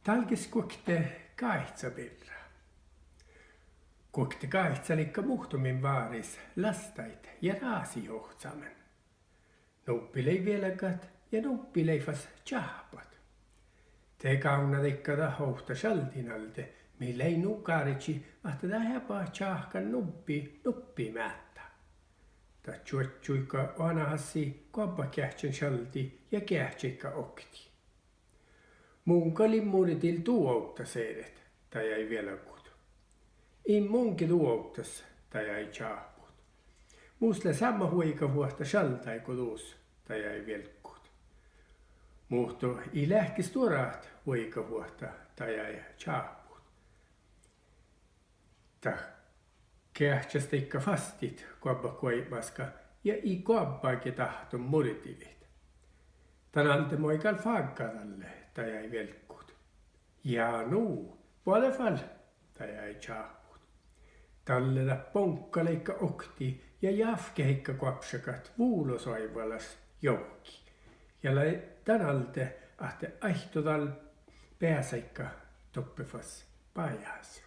Talkis kuokte kaitsa birra. Kuokte kaitsa likka muhtumin vaaris lastait ja raasijohtsamen. Nuppilei vieläkat ja nuppileifas tjahpat. Te kauna likka rahohta shaltinalte, millei nukaritsi vahta tähäpaa tjahkan nuppi määttä. Ta tjuotjuikka vanahassi kuoppa kähtsän shalti ja kähtsikka okti. Munka limmuritil tuoutta seedet, tai jäi vielä kut. In munki tuouttas, tai jäi tjaaput. Muusle samma huika vuotta shaltai kudus, tai jäi vielä kut. Muhto i lähkis tuoraat huika vuotta, tai jäi tjaaput. Ta kähtsästä ikka fastit, kuoppa kuipaska, ja i kuoppaakin tahton muritilit. Tanalte moikal faggaralle, tai jäi velkkut. Ja nu, både fall, tai jäi tjaaput. Talleda ponkkaleikka okti ja jafkeikka kuapsakat vuulosoivalas joukki. Ja tanalte ahte aihtodal pääseikka toppefas pajas.